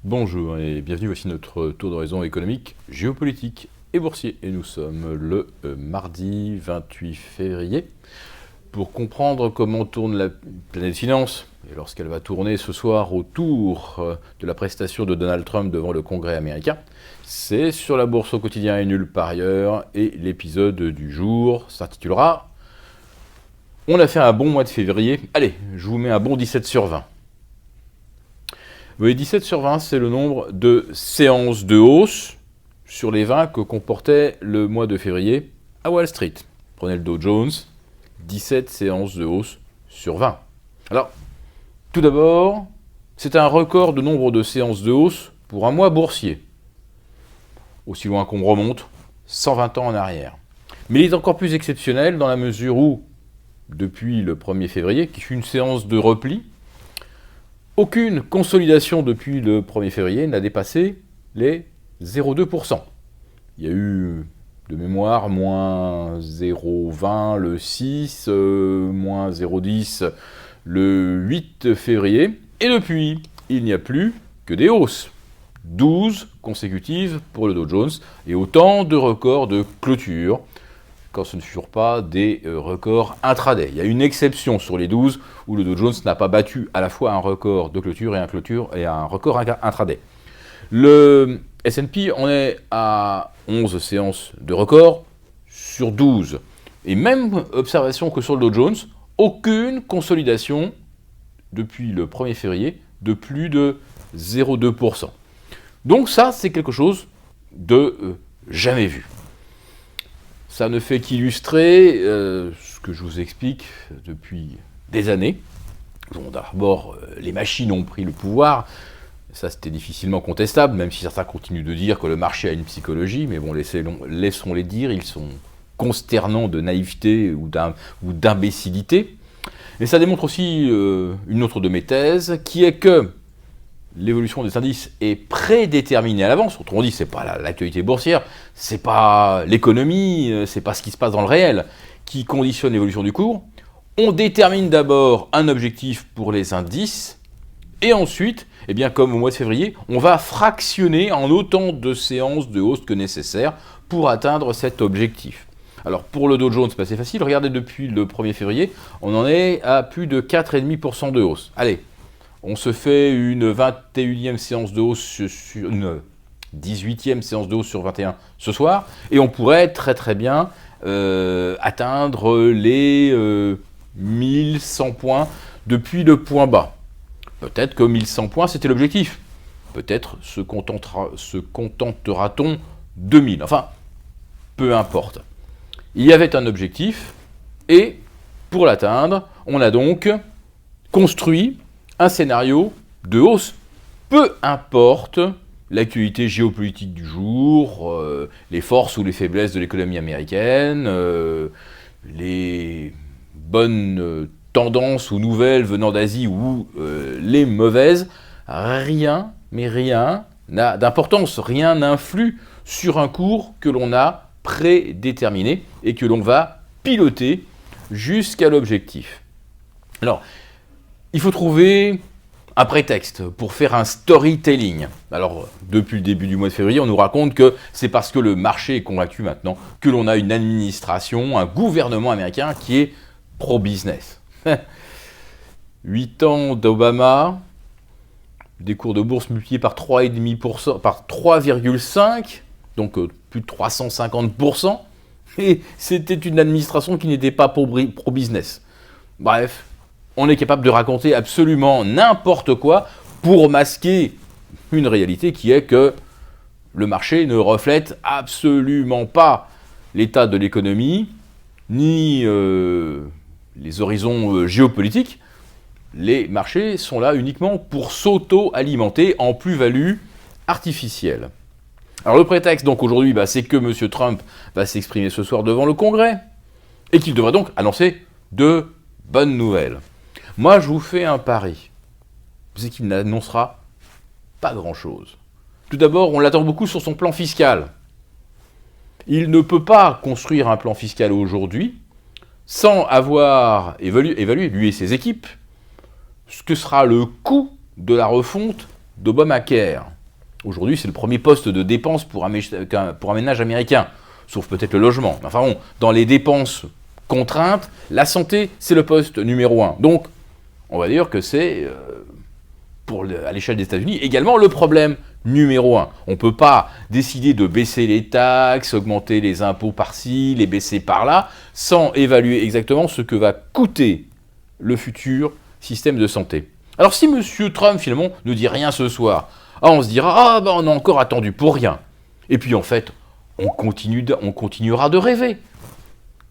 Bonjour et bienvenue, voici notre tour d'horizon économique, géopolitique et boursier. Et nous sommes le mardi 28 février. Pour comprendre comment tourne la planète finance, et lorsqu'elle va tourner ce soir autour de la prestation de Donald Trump devant le Congrès américain, c'est sur la bourse au quotidien et nulle part ailleurs. Et l'épisode du jour s'intitulera « On a fait un bon mois de février, allez, je vous mets un bon 17 sur 20 ». Vous voyez, 17 sur 20, c'est le nombre de séances de hausse sur les 20 que comportait le mois de février à Wall Street. Prenez le Dow Jones, 17 séances de hausse sur 20. Alors, tout d'abord, c'est un record de nombre de séances de hausse pour un mois boursier. Aussi loin qu'on remonte, 120 ans en arrière. Mais il est encore plus exceptionnel dans la mesure où, depuis le 1er février, qui fut une séance de repli, aucune consolidation depuis le 1er février n'a dépassé les 0,2%. Il y a eu, de mémoire, moins 0,20 le 6, moins 0,10 le 8 février. Et depuis, il n'y a plus que des hausses. 12 consécutives pour le Dow Jones et autant de records de clôture, quand ce ne furent pas des records intraday. Il y a une exception sur les 12 où le Dow Jones n'a pas battu à la fois un record de clôture et un record intraday. Le S&P en est à 11 séances de record sur 12. Et même observation que sur le Dow Jones, aucune consolidation depuis le 1er février de plus de 0,2%. Donc ça, c'est quelque chose de jamais vu. Ça ne fait qu'illustrer ce que je vous explique depuis des années. Bon, d'abord, les machines ont pris le pouvoir. Ça, c'était difficilement contestable, même si certains continuent de dire que le marché a une psychologie. Mais bon, laissons-les dire, ils sont consternants de naïveté ou d'imbécilité. Et ça démontre aussi une autre de mes thèses, qui est que l'évolution des indices est prédéterminée à l'avance. Autrement dit, c'est pas l'actualité boursière, c'est pas l'économie, c'est pas ce qui se passe dans le réel qui conditionne l'évolution du cours. On détermine d'abord un objectif pour les indices, et ensuite, eh bien, comme au mois de février, on va fractionner en autant de séances de hausse que nécessaire pour atteindre cet objectif. Alors pour le Dow Jones, c'est facile, regardez depuis le 1er février, on en est à plus de 4,5% de hausse. Allez, on se fait une 21e séance de hausse sur une 18e séance de hausse sur 21 ce soir, et on pourrait très bien atteindre les 1100 points depuis le point bas. Peut-être que 1100 points, c'était l'objectif. Peut-être se contentera-t-on de 1000. Enfin, peu importe. Il y avait un objectif, et pour l'atteindre, on a donc construit un scénario de hausse, peu importe l'actualité géopolitique du jour, les forces ou les faiblesses de l'économie américaine, les bonnes tendances ou nouvelles venant d'Asie ou les mauvaises, rien n'a d'importance, rien n'influe sur un cours que l'on a prédéterminé et que l'on va piloter jusqu'à l'objectif. Alors, il faut trouver un prétexte pour faire un storytelling. Alors, depuis le début du mois de février, on nous raconte que c'est parce que le marché est convaincu maintenant que l'on a une administration, un gouvernement américain qui est pro-business. 8 ans d'Obama, des cours de bourse multipliés par 3,5%, par 3,5%, donc plus de 350%, et c'était une administration qui n'était pas pro-business. Bref, on est capable de raconter absolument n'importe quoi pour masquer une réalité qui est que le marché ne reflète absolument pas l'état de l'économie, ni les horizons géopolitiques. Les marchés sont là uniquement pour s'auto-alimenter en plus-value artificielle. Alors le prétexte donc aujourd'hui, c'est que M. Trump va s'exprimer ce soir devant le Congrès et qu'il devrait donc annoncer de bonnes nouvelles. Moi, je vous fais un pari, c'est qu'il n'annoncera pas grand-chose. Tout d'abord, on l'attend beaucoup sur son plan fiscal. Il ne peut pas construire un plan fiscal aujourd'hui sans avoir évalué, lui et ses équipes, ce que sera le coût de la refonte d'Obamacare. Aujourd'hui, c'est le premier poste de dépense pour un ménage américain, sauf peut-être le logement. Enfin bon, dans les dépenses contraintes, la santé, c'est le poste numéro 1. Donc, on va dire que c'est, à l'échelle des États-Unis, également le problème numéro 1. On ne peut pas décider de baisser les taxes, augmenter les impôts par-ci, les baisser par-là, sans évaluer exactement ce que va coûter le futur système de santé. Alors si M. Trump, finalement, ne dit rien ce soir, on se dira, on a encore attendu pour rien. Et puis en fait, on continuera de rêver.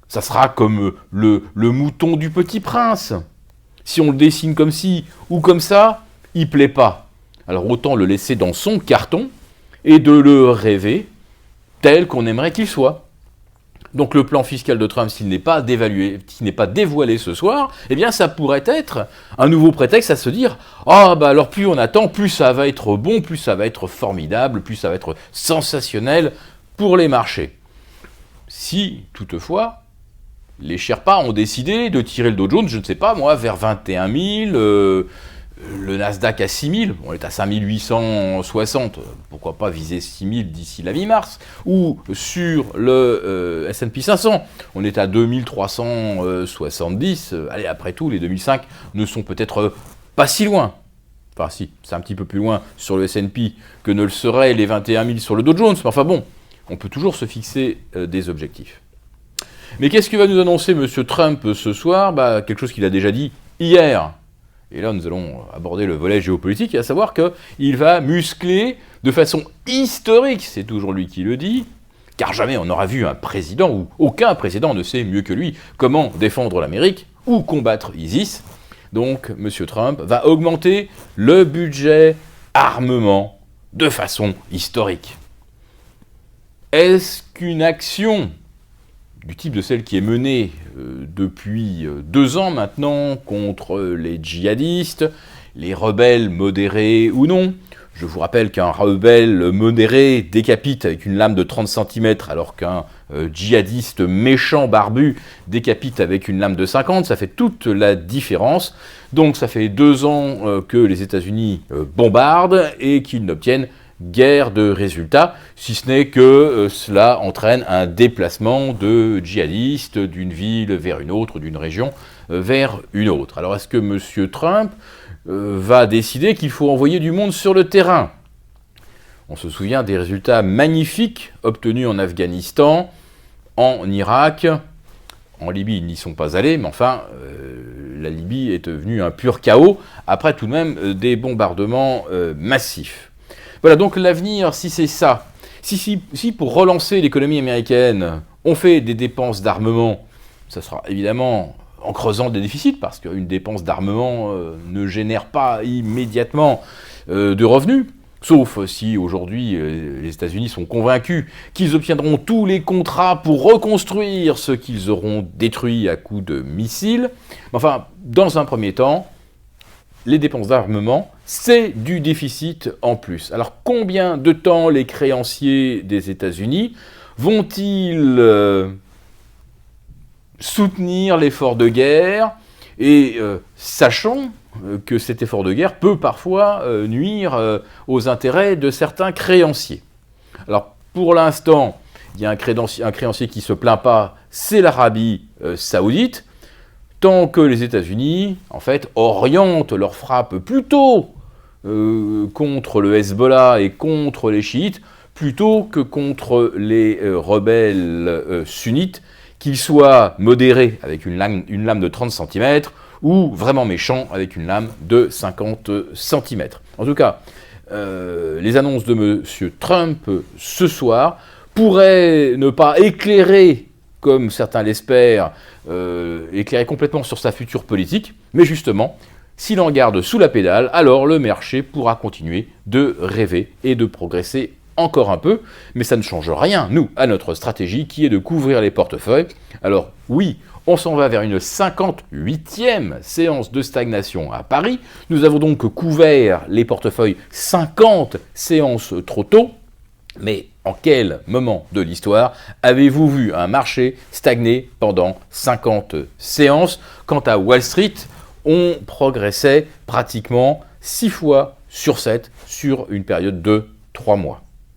Ça sera comme le mouton du Petit Prince. Si on le dessine comme ci ou comme ça, il plaît pas. Alors autant le laisser dans son carton et de le rêver tel qu'on aimerait qu'il soit. Donc le plan fiscal de Trump, s'il n'est pas dévoilé ce soir, eh bien ça pourrait être un nouveau prétexte à se dire « alors plus on attend, plus ça va être bon, plus ça va être formidable, plus ça va être sensationnel pour les marchés. » Si, toutefois, les Sherpas ont décidé de tirer le Dow Jones, je ne sais pas moi, vers 21 000, le Nasdaq à 6 000, on est à 5 860, pourquoi pas viser 6 000 d'ici la mi-mars, ou sur le S&P 500, on est à 2 370, allez, après tout, les 2005 ne sont peut-être pas si loin. Enfin si, c'est un petit peu plus loin sur le S&P que ne le seraient les 21 000 sur le Dow Jones, mais enfin bon, on peut toujours se fixer des objectifs. Mais qu'est-ce que va nous annoncer M. Trump ce soir ? Quelque chose qu'il a déjà dit hier. Et là, nous allons aborder le volet géopolitique, à savoir qu'il va muscler de façon historique, c'est toujours lui qui le dit, car jamais on n'aura vu un président, ou aucun président ne sait mieux que lui, comment défendre l'Amérique ou combattre ISIS. Donc, M. Trump va augmenter le budget armement de façon historique. Est-ce qu'une action du type de celle qui est menée depuis 2 ans maintenant contre les djihadistes, les rebelles modérés ou non. Je vous rappelle qu'un rebelle modéré décapite avec une lame de 30 cm alors qu'un djihadiste méchant barbu décapite avec une lame de 50, ça fait toute la différence. Donc ça fait 2 ans que les États-Unis bombardent et qu'ils n'obtiennent guère de résultats, si ce n'est que cela entraîne un déplacement de djihadistes d'une ville vers une autre, d'une région vers une autre. Alors est-ce que M. Trump va décider qu'il faut envoyer du monde sur le terrain ? On se souvient des résultats magnifiques obtenus en Afghanistan, en Irak, en Libye ils n'y sont pas allés, mais enfin la Libye est devenue un pur chaos, après tout de même des bombardements massifs. Voilà, donc l'avenir, si c'est ça, si pour relancer l'économie américaine, on fait des dépenses d'armement, ça sera évidemment en creusant des déficits, parce qu'une dépense d'armement ne génère pas immédiatement de revenus, sauf si aujourd'hui les États-Unis sont convaincus qu'ils obtiendront tous les contrats pour reconstruire ce qu'ils auront détruit à coups de missiles. Enfin, dans un premier temps, les dépenses d'armement, c'est du déficit en plus. Alors combien de temps les créanciers des États-Unis vont-ils soutenir l'effort de guerre, et sachant que cet effort de guerre peut parfois nuire aux intérêts de certains créanciers. Alors pour l'instant, il y a un créancier qui ne se plaint pas, c'est l'Arabie saoudite, tant que les États-Unis, en fait, orientent leurs frappes plutôt contre le Hezbollah et contre les chiites, plutôt que contre les rebelles sunnites, qu'ils soient modérés avec une lame de 30 cm, ou vraiment méchants avec une lame de 50 cm. En tout cas, les annonces de M. Trump ce soir pourraient ne pas éclairer, comme certains l'espèrent, éclairer complètement sur sa future politique, mais justement, s'il en garde sous la pédale, alors le marché pourra continuer de rêver et de progresser encore un peu, mais ça ne change rien, nous, à notre stratégie qui est de couvrir les portefeuilles. Alors oui, on s'en va vers une 58e séance de stagnation à Paris. Nous avons donc couvert les portefeuilles 50 séances trop tôt, mais en quel moment de l'histoire avez-vous vu un marché stagner pendant 50 séances ? Quant à Wall Street, on progressait pratiquement 6 fois sur 7 sur une période de 3 mois.